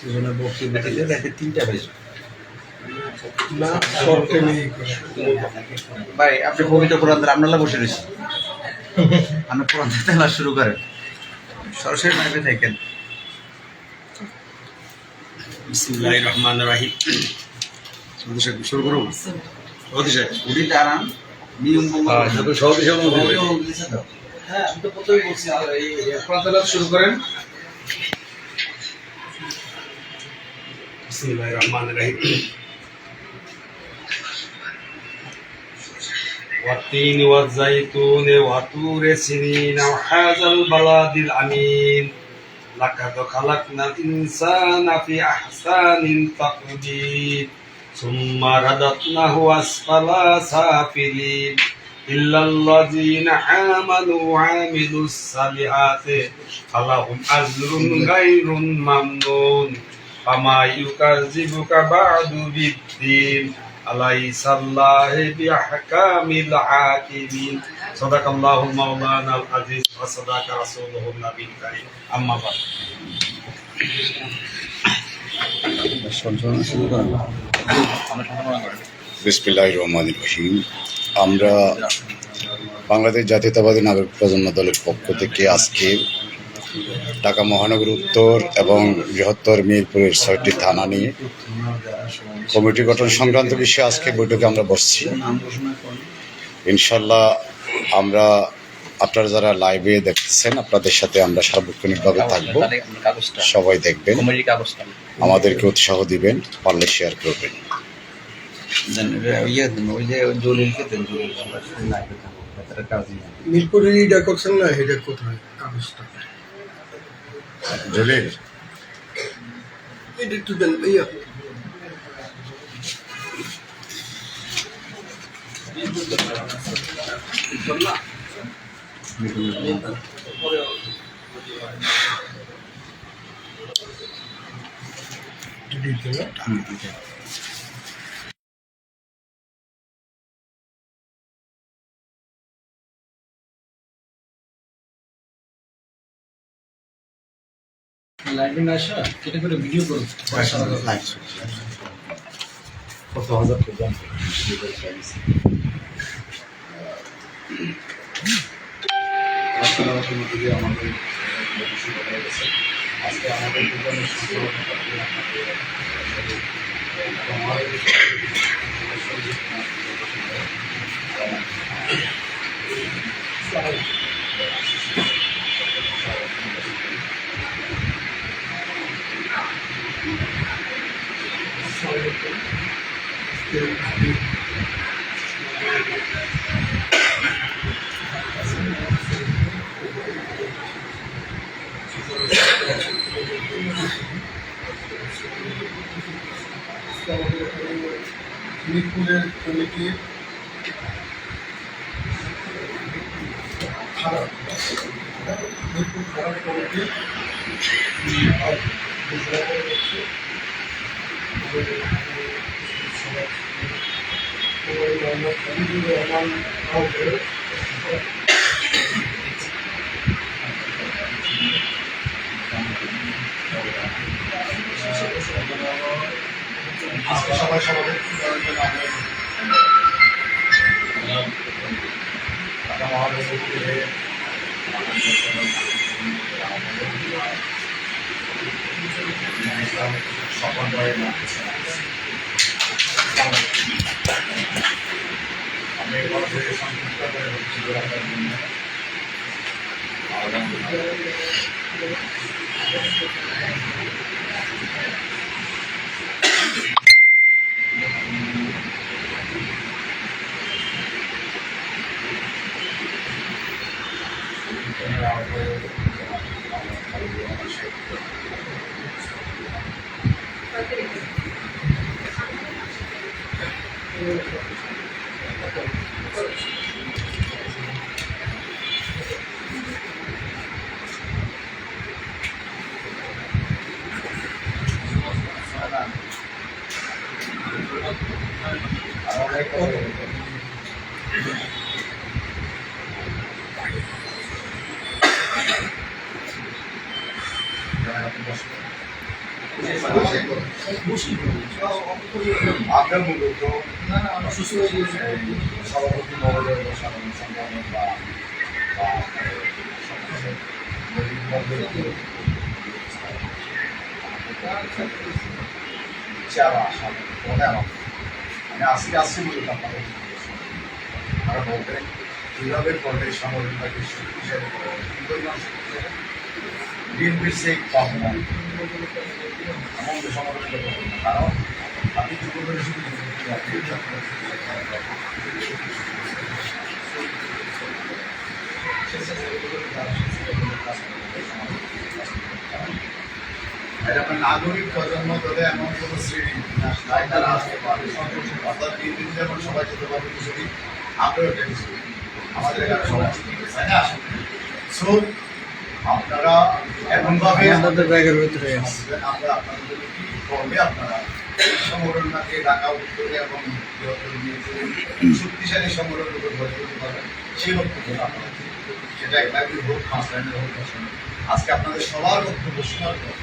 দুজনের বক্তব্য দিলে রাতে 3টা বাজে। ভাই আপনি পবিত্র কোরআন আমরা বসে রয়েছি, আমরা কোরআন তেলা শুরু করেন, সরাসরি মাইকে থাকেন। বিসমিল্লাহির রহমানির রহিম। শুরু করুন। সহদি সাহেব উনি দাঁড়ান, নিয়ম সহদি সাহেব হ্যাঁ আমি তো প্রথমেই বলছি এই কোরআন তেলাওয়াত শুরু করেন। বিসমিল্লাহির রহমানির রহিম। والتين والزيتون وطور سنين وهذا البلد الأمين لقد خلقنا الإنسان في أحسن تقويم ثم رددناه أسفل سافلين إلا الذين آمنوا وعملوا الصالحات فلهم أجر غير ممنون فما يكذبك بعد بالدين أليس الله بأحكام الحاكمين صدق الله مولانا العزيز وصدق رسوله النبي الكريم أما بعد বিসমিল্লাহির রহমানির রহিম। আমরা বাংলাদেশ জাতীয়তাবাদী নাগরিক প্রজন্ম দলের পক্ষ থেকে আজকে ঢাকা মহানগর উত্তর এবং বৃহত্তর মিরপুরের 6টি থানা নিয়ে কমিটি গঠন সংক্রান্ত বিষয়ে আজকে বৈঠকে আমরা বসছি। ইনশাল্লাহ আমরা আপনারা যারা লাইভে দেখতেছেন আপনাদের সাথে আমরা সার্বক্ষণিকভাবে থাকবো, সবাই দেখবেন, আমাদেরকে উৎসাহ দিবেন, পারলে শেয়ার করবেন। মিরপুরে এটা করছেন না, এটা কোথায় কাগজটা? জলিল এটা একটু দেন ভাইয়া। লাইভে না আসা এটা করে ভিডিও করুন। কত হাজার প্রোগ্রাম আমাদের আজকে আমাদের মিরপুরের কমিটির মিরপুর খারাপ কমিটির সবাই সমাবেশ সফল করে না আমি এবার থেকে সংযুক্ত করে হচ্ছি রাখার জন্য আমরা মূলত সভাপতি মহোদয় সাধারণ সম্পাদক বা আমি আজকে আসছি মূলত আপনাদের তারা বলতেন কীভাবে করলে সামরিকভাবে শক্তিশালী বিএনপির সেই ভাবনা এমন সমাধান করতে হবে কারণ আপনি যুবদলের শুধু আপনার নাগরিক প্রজন্ম দলে এমন কোনো শ্রেণী তাই তারা আসতে পারে অর্থাৎ বিএনপি যেমন সবাই যেতে পারবে কিছুদিন আমরাও এটা কিছু আমাদের এখানে সবাই তাই না সো আপনারা এমনভাবে আমাদের ব্যাগের ভিতরে আমরা আপনাদের কি করবে আপনারা এই সংগঠনটাকে ঢাকা উত্তরে এবং শক্তিশালী সংগঠনের উপর গড়ে তুলতে পারবেন সেই বক্তব্য আপনারা সেটা একলাইনের হোক পাঁচ লাইনের হোক আজকে আপনাদের সবার বক্তব্য শোনার পর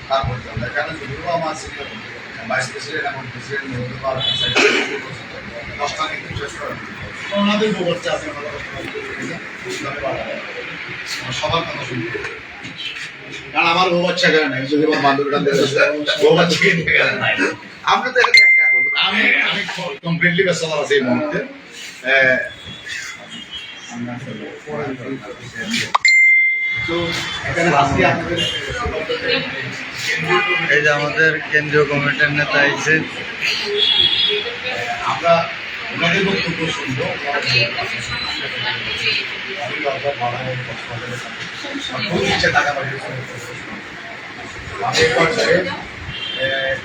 তারপর আমরা এখানে যদিও আমার সিনিয়র ভাইস প্রেসিডেন্ট এবং প্রেসিডেন্ট হতে পারবেন 10টা নিয়ে শেষ করেন ওনাদের বলতে আছে সবার কথা শুনতে কারণ আমার বউ বাচ্চা কেন নাই যদি আমার বান্ধবীরা বউ বাচ্চা নাই আমরা তো এখানে আমি কমপ্লিটলি ব্যস্ত আছি এই মুহূর্তে এই যে আমাদের কেন্দ্রীয় কমিটির নেতা আইছে আমরা ওনাদের বক্তব্য শুনবো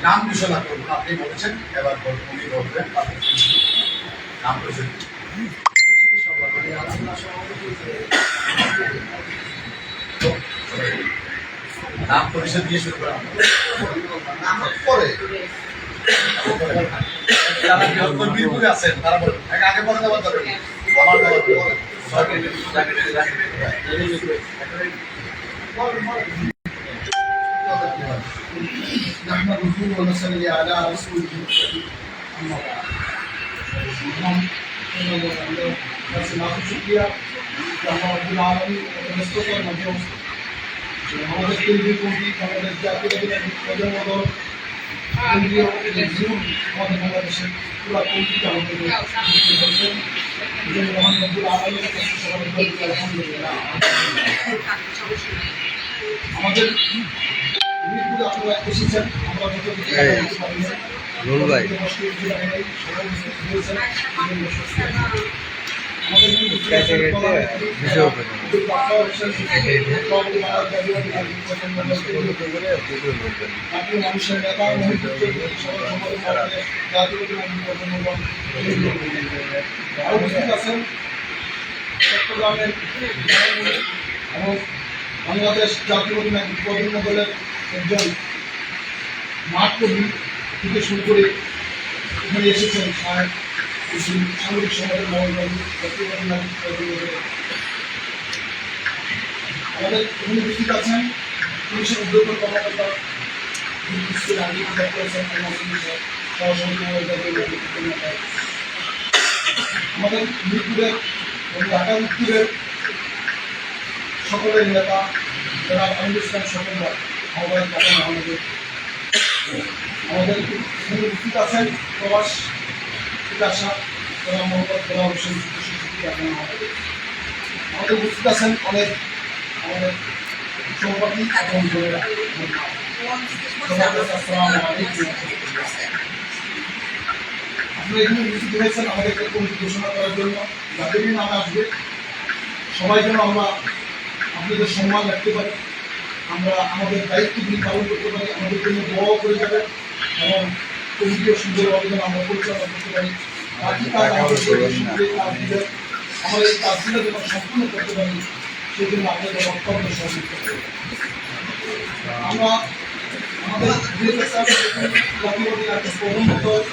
নাম ঘোষণা করবেন আপনি বলেছেন এবার উনি বলবেন নাম ঘোষণা নাম পরিষদ দিয়ে শুরু করা পরে যারা বৃহত্তর বীরপুরে আছেন তারা বলবেন আগে পরে দেওয়ার দরকার আমার نحمده ونصلي على رسوله أما بعد আমাদের কেন্দ্রীয় কমিটি আমাদের জাতীয় প্রজন্ম দল কেন্দ্রীয় আমাদের বাংলাদেশের পুরো কমিটি আমাদের আপনারা এসেছেন আমরা রুল ভাই মানুষের নেতা আছেন চট্টগ্রামের এবং বাংলাদেশ জাতীয় প্রজন্ম দলের একজন মাঠ কর্মী থেকে শুরু করে এখানে এসেছেন সামরিক সমাজের আমাদের এখানে উপস্থিত আছেন পুলিশের উদ্যোগের কর্মকর্তা আমাদের মিরপুরের এবং ঢাকা উত্তরের সকলের নেতা যারা ইসলাম সকল আহ্বায়ক আমাদের এখানে উপস্থিত আছেন প্রবাস আসা যারা মোহাম্মদ গোলাম হোসেন আমাদের উপস্থিত আছেন অনেক আমাদের সহপাঠী এবং বোনেরা আপনারা এখানে উপস্থিত হয়েছেন আমাদেরকে কমিটি ঘোষণা করার জন্য যাদেরই নাম আসবে সবাই যেন আমরা আপনাদের সম্মান রাখতে পারি আমরা আমাদের দায়িত্বগুলি পালন করতে পারি আমাদের জন্য দোয়াও করে যাবেন এবং কমিটিও সুন্দরভাবে যেন আমরা পরিচালনা করতে পারি বাকি কাজ আমাদের কাজ দিলে আমরা এই কাজগুলো যেন সম্পূর্ণ করতে পারি সেই জন্য আপনাদের অত্যন্ত সহযোগিতা করব আমরা আমাদের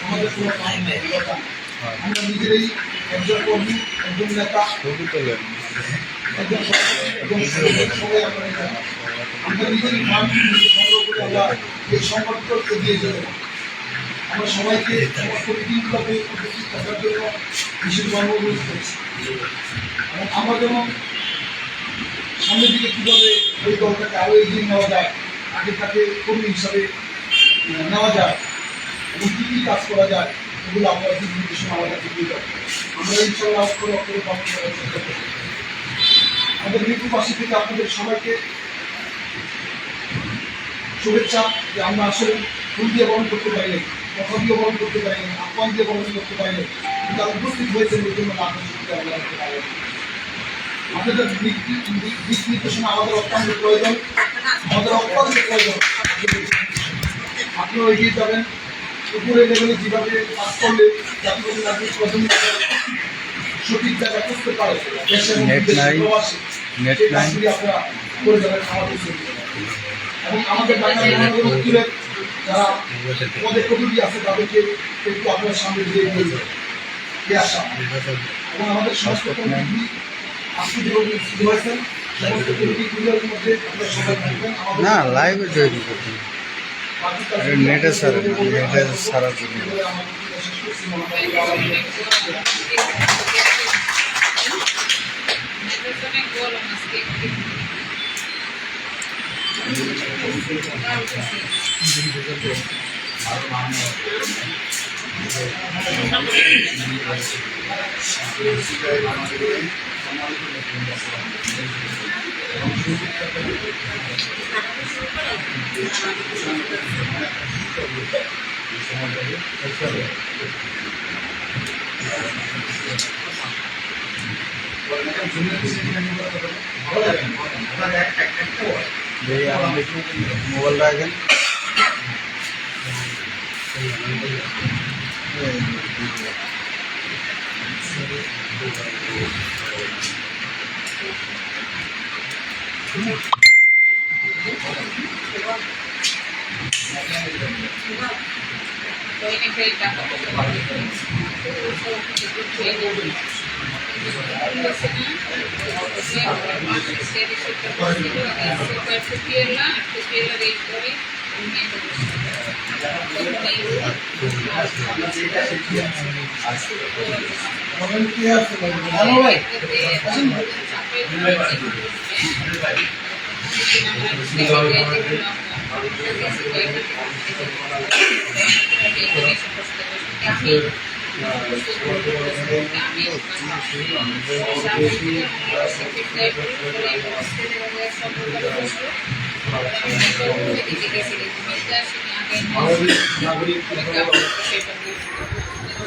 আমাদের কোনো কাজ নেই আমরা নিজেরাই একজন কর্মী একজন নেতা একজন সবাই আমরা নিজেরই সংগ্রহ করে আমরা এই সংগঠনকে এগিয়ে যেতে আমরা সবাইকে সমস্ত মিটিংগুলোতে উপস্থিত থাকার জন্য বিশেষ অনুরোধ করছি এবং আমরা যেন সামনের দিকে কীভাবে ওই দলটাকে আরও এগিয়ে নেওয়া যায় আগে তাকে কর্মী হিসাবে নেওয়া যায় এবং কী কী কাজ করা যায় এগুলো আপনারা দিক নির্দেশনা আমার কাছে দিয়ে যাবেন। আমরা ইনশাল্লাহ অক্ষরে অক্ষরে পালন করার চেষ্টা করব। আমাদের মৃত্যুবাসী থেকে আপনাদের সবাইকে শুভেচ্ছা যে আমরা আসলে ফুল দিয়ে বরণ করতে পারিনি, কথা দিয়ে বরণ করতে পারিনি, আহ্বান দিয়ে বরণ করতে পারিনি, কিন্তু উপস্থিত হয়েছেন ওই জন্য আপনার সত্যি আমরা করতে পারি। আপনাদের দিক নির্দেশনা আমাদের অত্যন্ত প্রয়োজন, আমাদের অত্যন্ত প্রয়োজন। আপনিও এগিয়ে যাবেন উপরে লেভেলে যেভাবে কাজ করলে জাতীয় নাগরিক প্রাথমিকতা সঠিক জায়গা করতে পারে দেশের প্রবাসী সেই কাজগুলি আপনারা করে যাবেন আমাদের জন্য। এবং আমাদের ঢাকা মহানগর উত্তরের যারা পদে কমিটি আছে তাদেরকে একটু আপনার সামনে দিয়ে দিয়ে আসা এবং আমাদের সমস্ত কমিটি আজকে যেভাবে হয়েছেন সমস্ত কমিটিগুলোর মধ্যে আপনারা সবাই থাকবেন। না লাইভে তৈরি করতে নেটে সারার জন্য মোবাইল রাখেন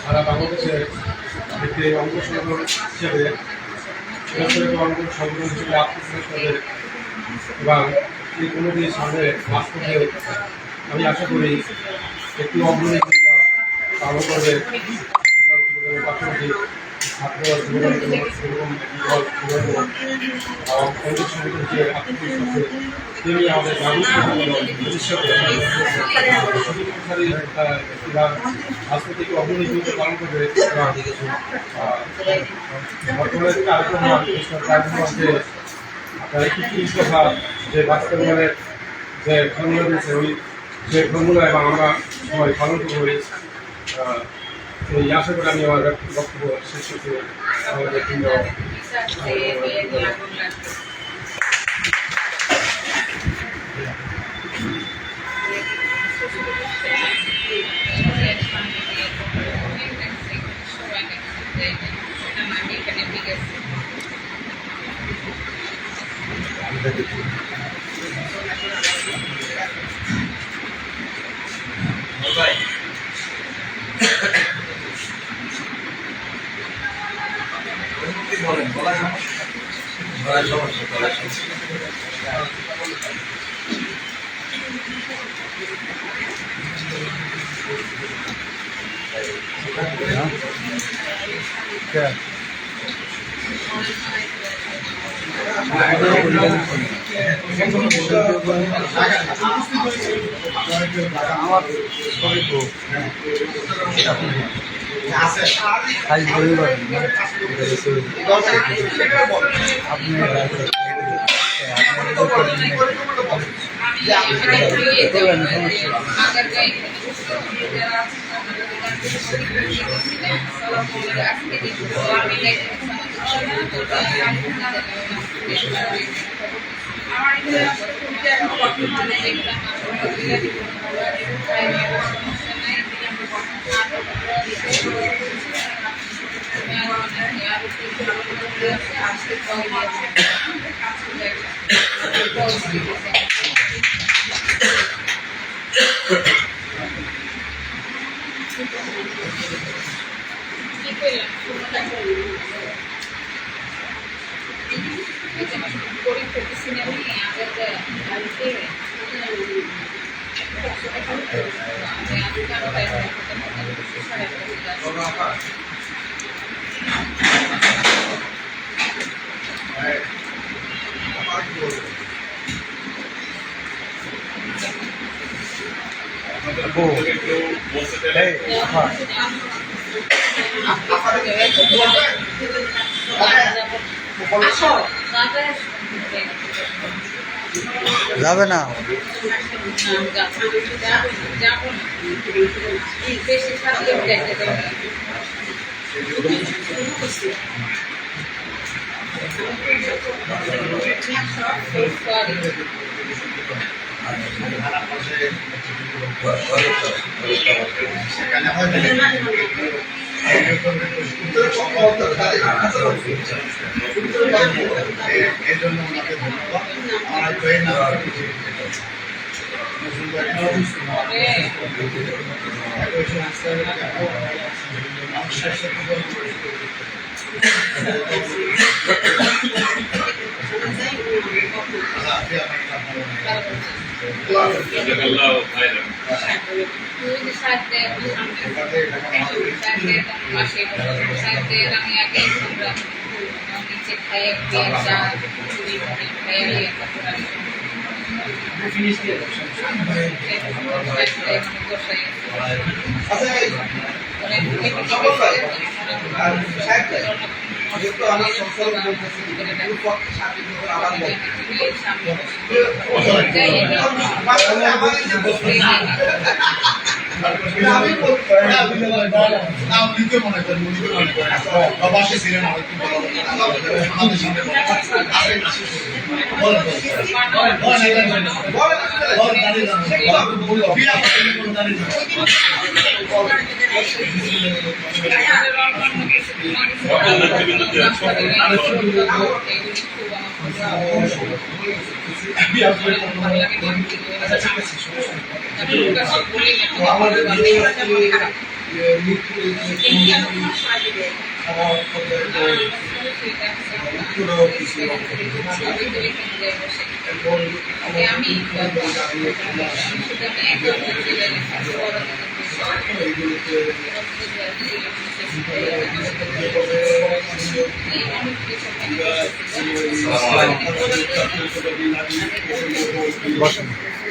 সারা বাংলাদেশের একটি অংশগ্রহণ হিসেবে সংগ্রহ হিসেবে আত্মপ্রকাশ করে এবং এই কমিটির সামনে রাষ্ট্রকে আমি আশা করি একটি অগ্রণী ভূমিকা পালন করবে। পাশাপাশি ছাত্র তিনি আমাদের ভবিষ্যতে রাজনৈতিক অগ্রণী ভূমিকা পালন করবে। বর্তমানে আলোচনা যে আপনার একটি কথা যে বাস্তবায়নের যে ফর্মুলা দিয়েছে ওই সেই ফর্মুলা এবং আমরা সবাই পালন করি। এই আশা করে আমি আমার বক্তব্য শেষ করতে আমাদের কেন্দ্র আপনি যাবে না এর জন্য ওনাকে ধন্যবাদ। আমার ট্রেন মনে করেন বাসে ছিলেন আমাদের সামনে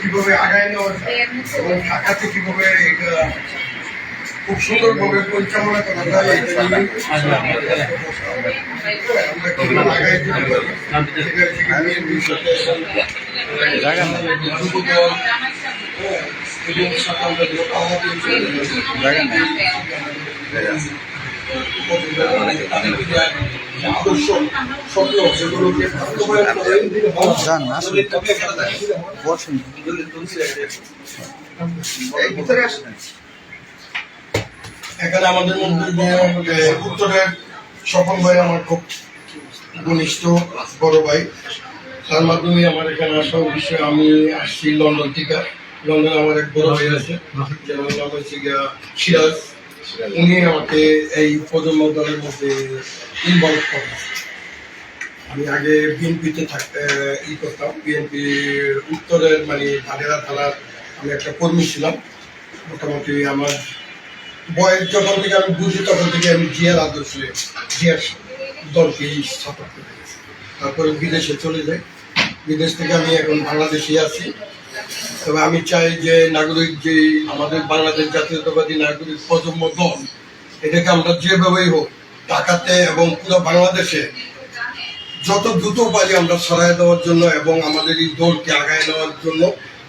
কিভাবে আগায় নেওয়া যায় এবং ঢাকাতে কিভাবে এটা খুব সুন্দরভাবে পরিচালনা করা যায় এটা নিয়ে আমরা কিভাবে আগায় যেতে পারি সেটা থেকে বিএনপির সাথে যুবদল এবং সাথে আমরা আদর্শ স্বপ্ন সেগুলোকে বাস্তবায়ন করেন এখানে আমাদের মধ্যে উত্তরের স্বপন ভাই আমার খুব ঘনিষ্ঠ বড় ভাই, তার মাধ্যমে আমার এখানে আসা বিষয়ে আমি আসছি লন্ডন থেকে। লন্ডনে আমার এক বড় ভাই আছে, যেমন নাম হচ্ছে গিয়া সিরাজ। উনি আমাকে এই প্রজন্ম দলের মধ্যে ইনভলভ করেন। আমি আগে বিএনপিতে থাকতে করতাম, বিএনপির উত্তরের মানে ভাগেরা থানার আমি একটা কর্মী ছিলাম। মোটামুটি আমার বয়স যখন থেকে আমি বুঝি তখন থেকে আমি জিয়ার আদর্শে জিয়ার দলকে সাপোর্ট করে গেছি। তারপরে বিদেশে চলে যাই, বিদেশ থেকে আমি এখন বাংলাদেশে আছি। তবে আমি চাই যে নাগরিক যে আমাদের বাংলাদেশ জাতীয়তাবাদী নাগরিক প্রজন্ম দল, এটাকে আমরা যেভাবেই হোক ঢাকাতে এবং পুরো বাংলাদেশে যত দ্রুত পারি আমরা সরাই দেওয়ার জন্য এবং আমাদের এই দলকে আগায় নেওয়ার জন্য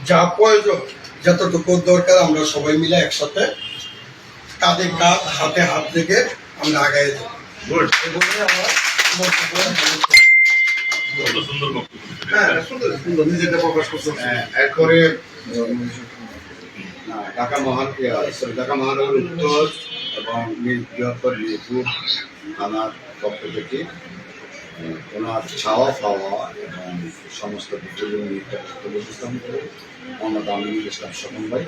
যা প্রয়োজন যতটুকু দরকার আমরা সবাই মিলে একসাথে কাঁধে কাঁধ হাতে হাত রেখে আমরা আগায় যাই। এগুলোই আমার বক্তব্য। হ্যাঁ সুন্দর নিজেটা প্রকাশ করছে। এরপরে ঢাকা মহানগর উত্তর এবং বৃহত্তর মিরপুর থানার পক্ষ থেকে ওনার ছাওয়া পাওয়া এবং সমস্ত বিষয়গুলো উপস্থাপন করে মোহাম্মদ আমিনুল ইসলাম স্বপন ভাই।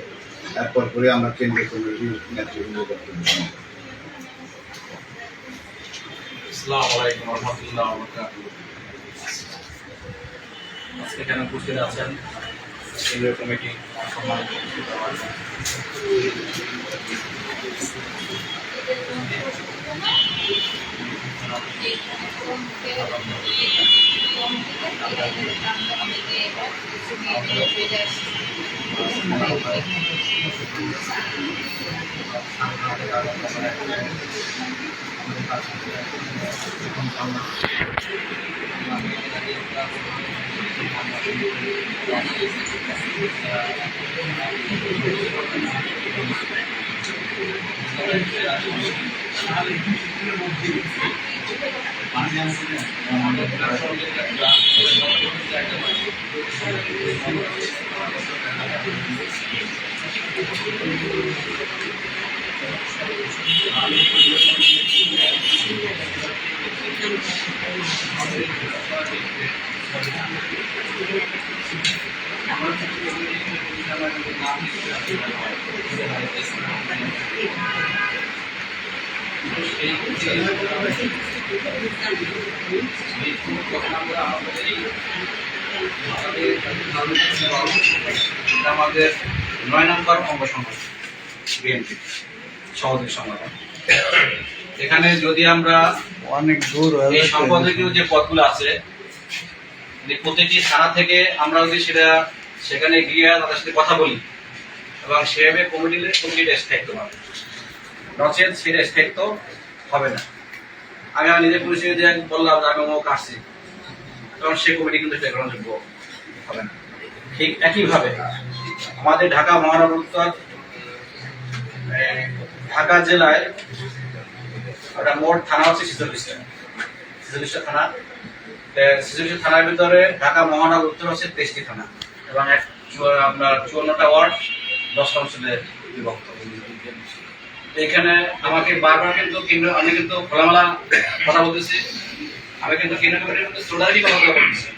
এরপর করে আমরা কেন্দ্রীয় কমিটির নেতৃবৃন্দ বক্তব্য শুনব। আসসালামু আলাইকুম ওয়া রাহমাতুল্লাহি ওয়া বারাকাতুহু। আজকে এখানে উপস্থিত আছেন কেন্দ্রীয় কমিটি সম্মানিত আমাদের 9 নম্বর অঙ্গ সংগঠন বিএনপি সহযোগী সংগঠন। এখানে যদি আমরা অনেক দূর এই সম্পাদকীয় যে পদগুলো আছে প্রতিটি থানা থেকে আমরা যদি সেখানে গিয়ে তাদের সাথে কথা বলি এবং সেভাবে কমিটির স্থায়িত্ব পাবে, নচেত সেটা স্থায়িত্ব হবে না। আমি আমার নিজের পরিচয় দিয়ে বললাম যে আমি অমুক আসছি, এবং সে কমিটি কিন্তু সেটা গ্রহণযোগ্য হবে না। ঠিক একইভাবে আমাদের ঢাকা মহানগর উত্তর ঢাকা জেলায় একটা মোট থানা হচ্ছে 46টা থানা। 46টা থানার ভিতরে ঢাকা মহানগর উত্তর হচ্ছে 23টি থানা এবং আপনার 54টা ওয়ার্ড 10টা অঞ্চলে বিভক্ত। এখানে আমাকে বারবার কিন্তু আমি কিন্তু খোলামেলা কথা বলতেছি, আমি কিন্তু কেন্দ্র কমিটির মধ্যে সোডারি কথা বলতেছি,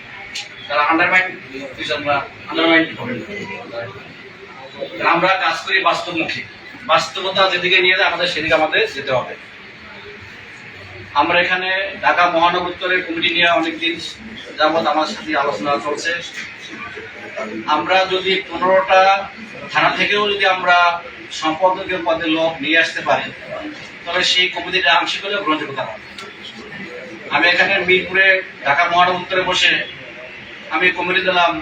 তারা আন্ডারমাইন করেন। আমরা কাজ করি বাস্তবমুখী, বাস্তবতা যেদিকে নিয়ে যায় আমাদের সেদিকে আমাদের যেতে হবে। আমরা এখানে ঢাকা মহানগর উত্তরের কমিটি নিয়ে অনেকদিন যাবৎ আমার সাথে আলোচনা চলছে। আমরা যদি 15টা থানা থেকেও যদি আমরা সম্পাদকীয় পদে লোক নিয়ে আসতে পারি তাহলে সেই কমিটিটা আংশিক হলেও গ্রহণযোগ্যতা হবে। আমি এখানে মিরপুরে ঢাকা মহানগর উত্তরে বসে আমি কমিটি দিলাম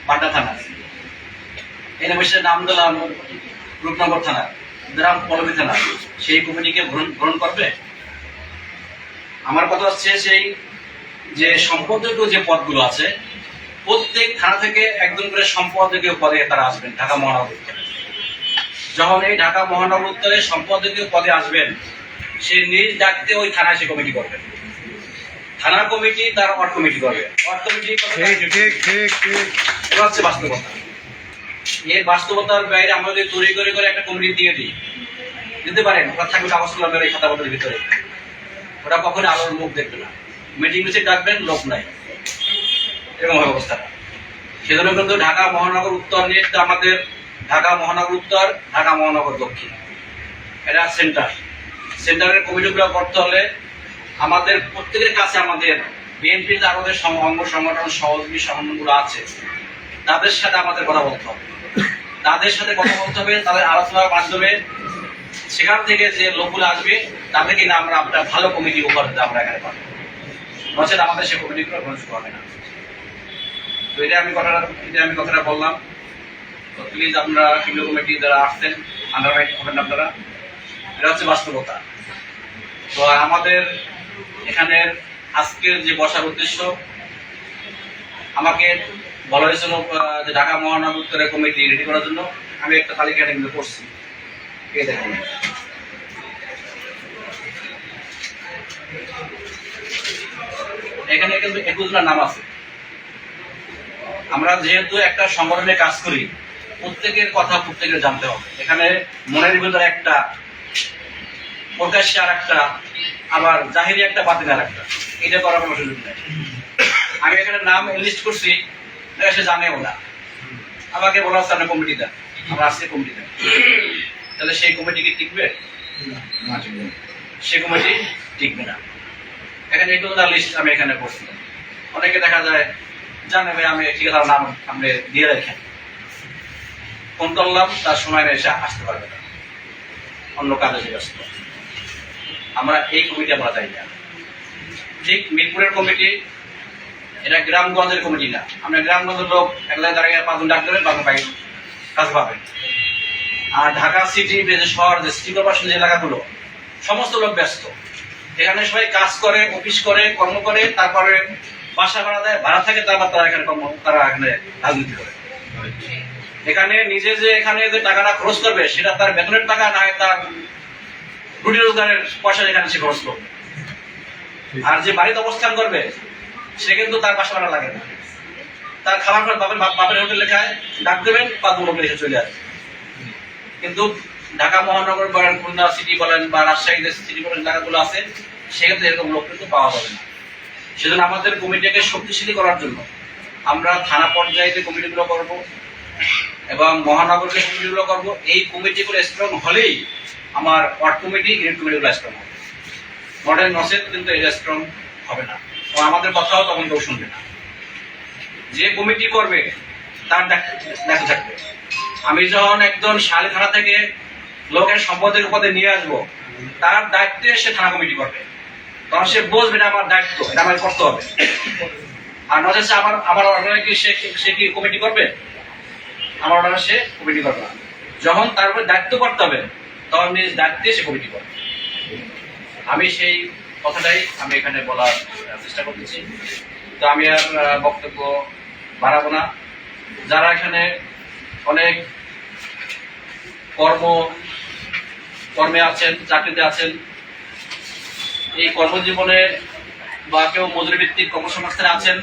পাড্ডা থানা, এনে বসে নাম দিলাম রূপনগর থানা, দিলাম পল্লবী থানা, সেই কমিটিকে গ্রহণ করবে? আমার কথা হচ্ছে সেই যে সম্পাদকীয় যে পদগুলো আছে প্রত্যেক থানা থেকে একজন করে সম্পাদকীয় পদে তারা আসবেন ঢাকা মহানগর উত্তরে। যখন এই ঢাকা মহানগর উত্তরে সম্পাদকীয় পদে আসবেন সে নিজ ডাকতে ওই থানায় সে কমিটি করবেন। থানা কমিটি তার ওয়ার্ড কমিটি করবে, ওয়ার্ড কমিটি এটা হচ্ছে বাস্তবতা। এই বাস্তবতার বাইরে আমরা যদি তৈরি করে একটা কমিটি দিয়ে দিতে পারেন, ওরা থাকবে কাগজ কলমের এই খাতাপত্রের ভিতরে, ওটা কখনো আলোর মুখ দেখবে না। মিটিং মিছিল ডাকবেন, লোক নাই, এরকম হয় অবস্থাটা। সেজন্য কিন্তু ঢাকা মহানগর উত্তর নিয়ে আমাদের ঢাকা মহানগর উত্তর, ঢাকা মহানগর দক্ষিণ, এটা সেন্টারের কমিটিগুলো করতে হলে আমাদের প্রত্যেকের কাছে আমাদের বিএনপির আমাদের অঙ্গ সংগঠন সহযোগী সংগঠনগুলো আছে তাদের সাথে আমাদের কথা বলতে হবে, তাদের আলোচনার মাধ্যমে সেখান থেকে যে লোকগুলো আসবে তাদেরকে না আমরা একটা ভালো কমিটি উপহার দিতে আমরা এখানে পাবো, নচেত আমাদের সেই কমিটিগুলো গ্রহণযোগ্য হবে না। তো এটা আমি কথাটা বললাম। তো প্লিজ আমরা কেন্দ্রীয় কমিটি যারা আসছেন আন্ডারমাইন হবেন আপনারা, এটা হচ্ছে বাস্তবতা। তো আমাদের এখানে আজকের যে বসার উদ্দেশ্য, আমাকে বলা হয়েছিল যে ঢাকা মহানগর উত্তরের কমিটি রেডি করার জন্য। আমি একটা তালিকা কিন্তু করছি, এই দেখেন। এখানে কিন্তু 21 নাম আছে। আমরা যেহেতু একটা সংগঠনে কাজ করি, প্রত্যেকের কথা প্রত্যেকের জানতে হবে। এখানে মনের ভিতরে একটা, প্রকাশ্যে আর একটা, আবার জাহিরি একটা, বাতিল আর একটা, এটা করার কোনো সুযোগ নেই। আমি এখানে নাম লিস্ট করছি, সে জানেও না। আমাকে বলা হচ্ছে আপনার কমিটি দেন, আমরা আসছি কমিটি দেন। তাহলে সেই কমিটি কি টিকবে? সেই কমিটি টিকবে না। এখানে একটু লিস্ট আমি এখানে করছি। অনেকে দেখা যায় জানে ভাই আমি ঠিক আছে নাম আপনি দিয়ে রাখেন, ফোন করলাম তার সময় এসে আসতে পারবে না, অন্য কাজে ব্যস্ত। আমরা এই কমিটি আমরা চাই না। ঠিক মিরপুরের কমিটি এটা গ্রামগঞ্জের কমিটি না। আমরা গ্রামগঞ্জের লোক একলা দাঁড়িয়ে 5 জন ডাক দেবেন, 5 জন পাই কাজ পাবেন। আর ঢাকা সিটি শহর যে সিটি কর্পোরেশন যে এলাকাগুলো সমস্ত লোক ব্যস্ত। এখানে সবাই কাজ করে, অফিস করে, কর্ম করে, তারপরে বাসা ভাড়া দেয়, ভাড়া থাকে, তারপর তারা এখানে রাজনীতি করে। এখানে নিজে যে এখানে যে টাকাটা খরচ করবে সেটা তার বেতনের টাকা না, তার রুটি রোজগারের পয়সা এখানে সে খরচ করবে। আর যে বাড়িতে অবস্থান করবে সে কিন্তু তার বাসা ভাড়া লাগে না, তার খাবার পাবেন বাপের হোটেল লেখায়, ডাক দেবেন, 5 জন লোক রেখে চলে আসে। কিন্তু ঢাকা মহানগর বলেন, খুলনা সিটি বলেন, বা রাজশাহী যে সিটি বলেন জায়গাগুলো আছে, সেক্ষেত্রে এরকম লোক কিন্তু পাওয়া যাবে না। সেজন্য আমাদের কমিটিকে শক্তিশালী করার জন্য আমরা থানা পর্যায়ে যে কমিটিগুলো করব এবং মহানগরকে কমিটিগুলো করব। এই কমিটিগুলো স্ট্রং হলেই আমার ওয়ার্ড কমিটি, ইউনিট কমিটিগুলো স্ট্রং হবে। মডেল নসেদ কিন্তু এটা স্ট্রং হবে না, এবং আমাদের কথাও তখন কেউ শুনবে না। যে কমিটি করবে তার দায়িত্ব থাকবে। আমি যখন একজন শালী থানা থেকে লোকের সম্পদের উপরে নিয়ে আসবো, তার দায়িত্বে সে থানা কমিটি করবে, তখন সে বুঝবে এটা আমার দায়িত্ব, এটা আমার করতে হবে। আর নজর আমার অর্ডারে কি সে কি কমিটি করবে? আমার অর্ডারে সে কমিটি করবে না। যখন তার উপরে দায়িত্ব করতে হবে তখন নিজ দায়িত্বে সে কমিটি করবে। আমি সেই কথাটাই আমি এখানে বলার চেষ্টা করতেছি। তো আমি আর বক্তব্য বাড়াবো না। যারা এখানে অনেক কর্মে আছেন, চাকরিতে আছেন, এই কর্মজীবনে বা কেউ মজুরি ভিত্তিক কর্মসংস্থানে আছেন,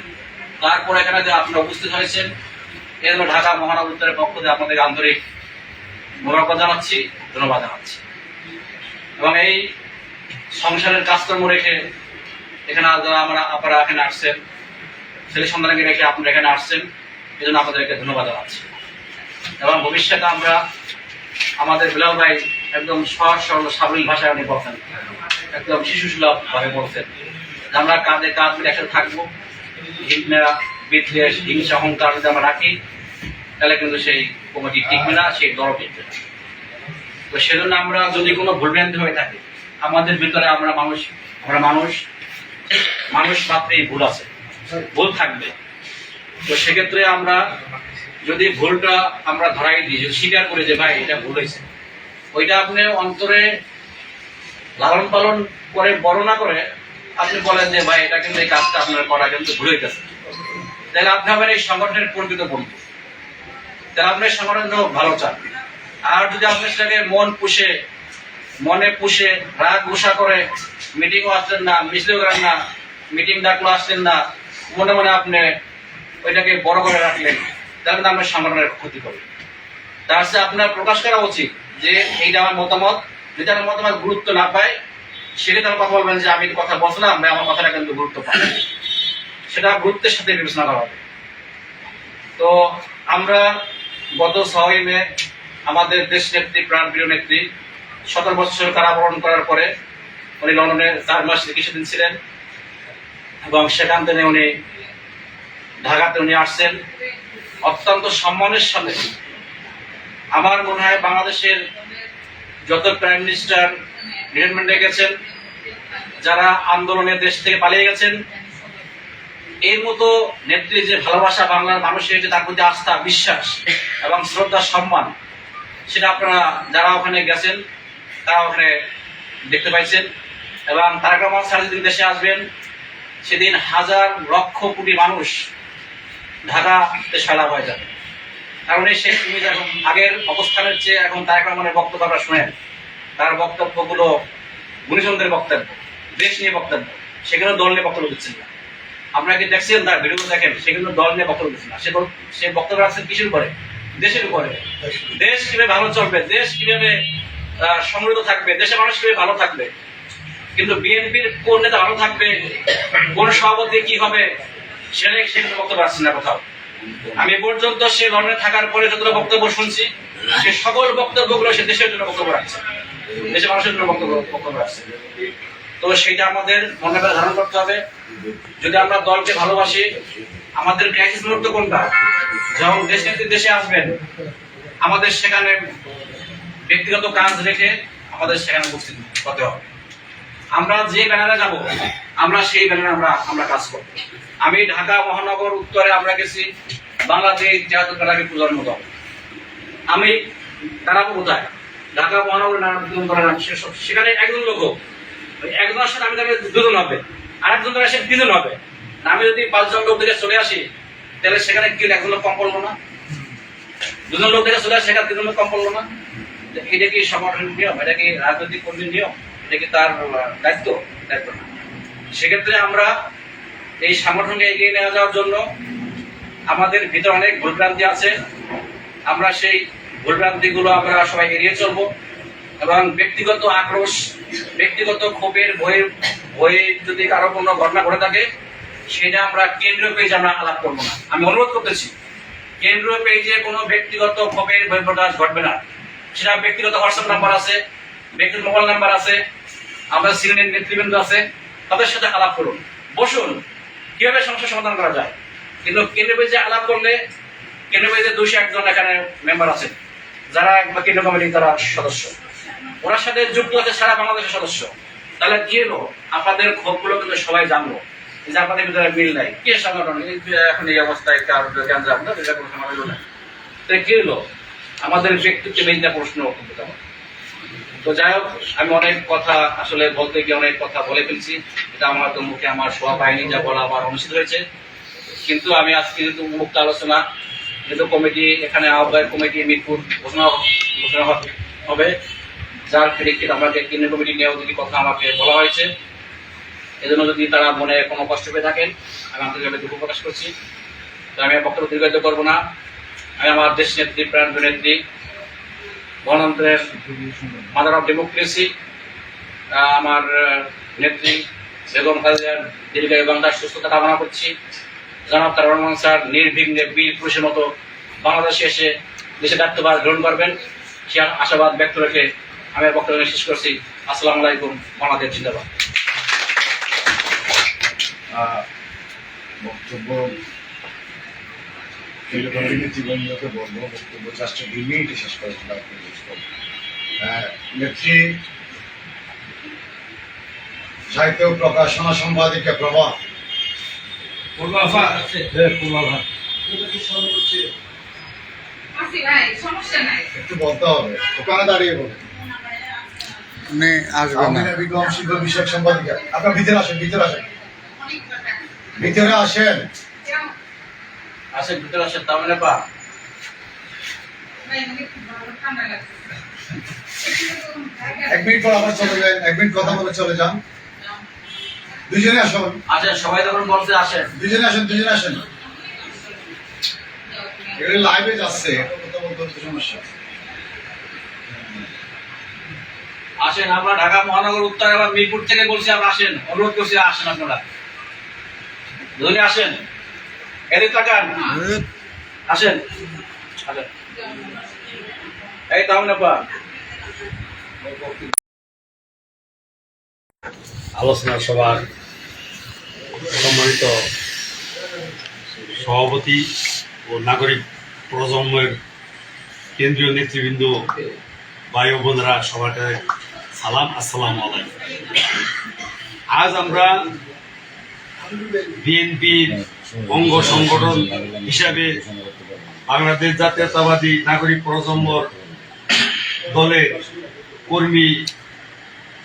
তারপর এখানে যে আপনারা উপস্থিত হয়েছেন, এর জন্য ঢাকা মহানগর উত্তরের পক্ষ থেকে আপনাদের আন্তরিক মোবারকবাদ জানাচ্ছি, ধন্যবাদ জানাচ্ছি। এবং এই সংসারের কাজকর্ম রেখে এখানে আপনারা এখানে আসছেন, ছেলে সন্তানকে রেখে আপনারা এখানে আসছেন, এই জন্য আপনাদেরকে ধন্যবাদ জানাচ্ছি। এবং ভবিষ্যতে আমরা আমাদের বিলাল ভাই একদম সহজ সরল সাবলীল ভাষায় উনি বলতেন, একদম শিশুসুলভ ভাবে বলতেন যে আমরা কাঁধে কাঁধ মিলে একসাথে থাকবো। হিংসা, বিদ্বেষ, হিংসা, অহংকার যদি আমরা রাখি তাহলে কিন্তু সেই কমিটি টিকবে না, সেই দল টিকবে না। তো সেজন্য আমরা যদি কোনো ভুলভ্রান্তি হয়ে থাকে, আমাদের ভিতরে আমরা মানুষ মাত্রই ভুল আছে, ভুল থাকবে। তো সেক্ষেত্রে আমরা যদি ভুলটা আমরা ধরাই দিই, যদি স্বীকার করি যে ভাই এটা ভুল হয়েছে, ওইটা আপনি অন্তরে লালন পালন করে বড় না করে আপনি বলেন যে ভাই এটা কিন্তু এই কাজটা আপনার করা কিন্তু ভুল হইতেছে, তাহলে আপনি হবেন এই সংগঠনের প্রকৃত বন্ধু, তাহলে আপনি সংগঠনের ভালো চান। আর যদি আপনি সেটাকে মনে পুষে রাগ গুসা করে মিটিংও আসলেন না, মিছিলও করেন না, মিটিং ডাকলো আসলেন না, মনে মনে আপনি ওইটাকে বড় করে রাখলেন, তাহলে কিন্তু আপনার সংগঠনের ক্ষতি করবে। তার সাথে আপনার প্রকাশ করা উচিত যে এইটা আমার মতামত, যদি আমার মতামত গুরুত্ব না পায় সেক্ষেত্রে কথা বলবেন যে আমি কথা বলছিলাম, আমার কথাটা কিন্তু গুরুত্ব পায়, সেটা গুরুত্বের সাথে বিবেচনা করা হবে। তো আমরা গত 6 মে আমাদের দেশ নেত্রী, প্রাণপ্রিয় নেত্রী 17 বছর কারাবরণ করার পরে উনি লন্ডনে 4 মাস চিকিৎসাধীন ছিলেন, এবং সেখান থেকে উনি ঢাকাতে উনি আসছেন অত্যন্ত সম্মানের সাথে। আমার মনে হয় বাংলাদেশের যত প্রাইম মিনিস্টার রিটায়ারমেন্টে গেছেন, যারা আন্দোলনে দেশ থেকে পালিয়ে গেছেন, এর মতো নেত্রী যে ভালোবাসা বাংলার মানুষের যে তার প্রতি আস্থা, বিশ্বাস এবং শ্রদ্ধা, সম্মান, সেটা আপনারা যারা ওখানে গেছেন তারা ওখানে দেখতে পাইছেন। এবং তারেক রহমান স্যার যেদিন দেশে আসবেন সেদিন হাজার লক্ষ কোটি মানুষ ঢাকাতে সারা হয়ে যাবে। কারণ এই শেখ মুজিব এখন আগের অবস্থানের চেয়ে এখন তারেক রহমানের বক্তব্য আমরা শুনেন, তার বক্তব্যগুলো গুণীজনদের বক্তব্য, দেশ নিয়ে বক্তব্য, সেখানে দল নিয়ে বক্তব্য দিচ্ছেন না। আপনারা কি দেখছেন তার ভিডিও দেখেন, সেগুলো দল নিয়ে বক্তব্য দিচ্ছেন না, সে বক্তব্য রাখছেন কিসের উপরে? দেশের উপরে। দেশ কিভাবে ভালো চলবে, দেশ কিভাবে সমৃদ্ধ থাকবে, দেশের মানুষ কিভাবে ভালো থাকবে। কিন্তু বিএনপির কোন নেতা ভালো থাকবে, কোন সভাপতি কি হবে, সেখানে বক্তব্য রাখছেন না কোথাও। আমি পর্যন্ত সে লন্ডনে থাকার পরে যতগুলো বক্তব্য শুনছি, সে সকল বক্তব্যগুলো সে দেশের জন্য বক্তব্য রাখছে, দেশের মানুষের জন্য বক্তব্য রাখছে। তো সেইটা আমাদের মনে করে ধারণ করতে হবে। যদি আমরা দলকে ভালোবাসি, আমাদের ক্রাইসিস মুহূর্ত কোনটা? যখন দেশ নেত্রী দেশে আসবেন, আমাদের সেখানে ব্যক্তিগত কাজ রেখে আমাদের সেখানে উপস্থিত হতে হবে। আমরা যে ব্যানারে যাব, আমরা সেই ব্যানারে আমরা কাজ করব। আমি ঢাকা মহানগর উত্তরে আমরা গেছি বাংলাদেশ জাতীয় ক্লাবে পূজার মতো। আমি দাঁড়াবো কোথায়? ঢাকা মহানগর সেখানে একজন লোক, একজনের সাথে আমি দুজন হবে, আরেকজন ধরে আসে তিনজন হবে। আমি যদি 5 জন লোক থেকে চলে আসি, তাহলে সেখানে কি একজন লোক কম পড়লো না? 2 জন লোক থেকে চলে আসে, সেখানে 3 জন লোক কম পড়লো না? এটা কি সংগঠনের নিয়ম? এটা কি রাজনৈতিক কর্মীর নিয়ম? এটা কি তার দায়িত্ব? দায়িত্ব না। সেক্ষেত্রে আমরা এই সংগঠনকে এগিয়ে নিয়ে যাওয়ার জন্য আমাদের ভিতরে অনেক ভুলভ্রান্তি আছে, আমরা সেই ভুলভ্রান্তিগুলো আমরা সবাই এড়িয়ে চলবো এবং ব্যক্তিগত আক্রোশ, ব্যক্তিগত ক্ষোভের ভয়ে যদি কারো কোনো ঘটনা ঘটে থাকে, সেটা আমরা কেন্দ্রীয় পেজে আমরা আলাপ করবো না। আমি অনুরোধ করতেছি, কেন্দ্রীয় পেজে কোনো ব্যক্তিগত ক্ষোভের ভয় প্রকাশ ঘটবে না। সেটা ব্যক্তিগত হোয়াটসঅ্যাপ নাম্বার আছে, ব্যক্তিগত মোবাইল নাম্বার আছে, আমাদের সিনিয়র নেতৃবৃন্দ আছে, তাদের সাথে আলাপ করুন, বসুন, কিভাবে সমস্যার সমাধান করা যায়। কিন্তু কেন্দ্রীয় পেজে আলাপ করলে, কেন্দ্রীয় পেজে 201 জন এখানে মেম্বার আছেন, যারা কেন্দ্রীয় কমিটির তারা সদস্য, ওনার সাথে যুক্ত আছে সারা বাংলাদেশের সদস্য। তাহলে কি হলো? আপনাদের ক্ষোভগুলো কিন্তু সবাই জানলো যে আপনাদের ভিতরে মিল নাই, কে সংগঠন এখন এই অবস্থায় কেন্দ্র আপনার কোনো সমাবেশ নাই। তাই কি হলো? আমাদের ব্যক্তিত্ব বেঞ্চা প্রশ্ন করতে হবে। তো যাই হোক, আমি অনেক কথা আসলে বলতে গিয়ে অনেক কথা বলে ফেলছি, এটা আমার তো মুখে আমার শোয়া পায়নি, যা বলা আমার অনুষ্ঠিত হয়েছে। কিন্তু আমি আজকে যেহেতু মুক্ত আলোচনা, যেহেতু কমিটি এখানে আহ্বায়ক কমিটি মিরপুর ঘোষণা হবে, যার প্রেক্ষিতে আমাকে কেন্দ্রীয় কমিটি নিয়েও যদি কথা আমাকে বলা হয়েছে, এজন্য যদি তারা মনে কোনো কষ্ট পেয়ে থাকেন, আমি আন্তরিকভাবে দুঃখ প্রকাশ করছি। তো আমি বক্তব্য দীর্ঘায়িত করবো না। আমি আমার দেশ নেত্রী, প্রাণ নেত্রী, গণতন্ত্রের মাদার অফ ডেমোক্রেসি, আমার নেত্রী বেগম খালেদার দীর্ঘায়ু এবং তার সুস্থতা কামনা করছি। জনাব তারেক রহমান স্যার নির্বিঘ্নে বীর পুরুষের মতো বাংলাদেশে এসে দেশে দায়িত্বভার গ্রহণ করবেন, সে আশাবাদ ব্যক্ত রেখে আমি বক্তব্য শেষ করছি। আসসালামু আলাইকুম। বাংলাদেশ জিন্দাবাদ। বক্তব্য জীবনকে বলবো, বক্তব্য জাস্ট 2 মিনিটে শেষ করে নেত্রী সাহিত্য প্রকাশনা সম্পাদিকা প্রভা একটু বলতে হবে, ওখানে দাঁড়িয়ে বলে বিক্রম শিল্প বিষয়ক সম্পাদিকা। আপনার ভিতরে আসেন, ভিতরে আসেন, ভিতরে আসেন, আসেন, ভিতরে আসেন। তার মানে পা 1 মিনিট পর আবার চলে যান, 1 মিনিট কথা বলে চলে যান। দুজনে আসুন, আসেন, সবাই যখন বলছে আসেন, দুজনে আসেন, দুজনে আসেন। এগুলো লাইভে যাচ্ছে, কথা বলতে হচ্ছে সমস্যা। আসেন। আমরা ঢাকা মহানগর উত্তর এবং মিরপুর থেকে বলছি, আমরা আসেন, অনুরোধ করছি, আসেন আপনারা দুজনে আসেন, এদিক তাকান, আসেন, আসেন। এই তাহলে পা আলোচনা সভার সম্মানিত সভাপতি ও নাগরিক প্রজন্মের কেন্দ্রীয় নেতৃবৃন্দ, ভাই ও বোনেরা, সবাইকে সালাম, আসসালামু আলাইকুম। আজ আমরা বিএনপির অঙ্গ সংগঠন হিসাবে বাংলাদেশ জাতীয়তাবাদী নাগরিক প্রজন্মর দলের কর্মী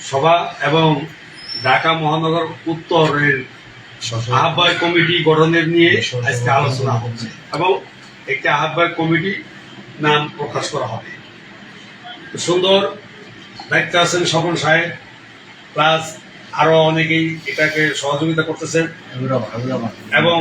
সভা এবং ঢাকা মহানগর উত্তরের আহ্বায়ক কমিটি গঠনের নিয়ে আজকে আলোচনা হচ্ছে এবং একটি আহ্বায়ক কমিটি নাম প্রকাশ করা হবে। সুন্দর দায়িত্ব আছেন স্বপন সাহেব, প্লাস আরো অনেকেই এটাকে সহযোগিতা করতেছেন এবং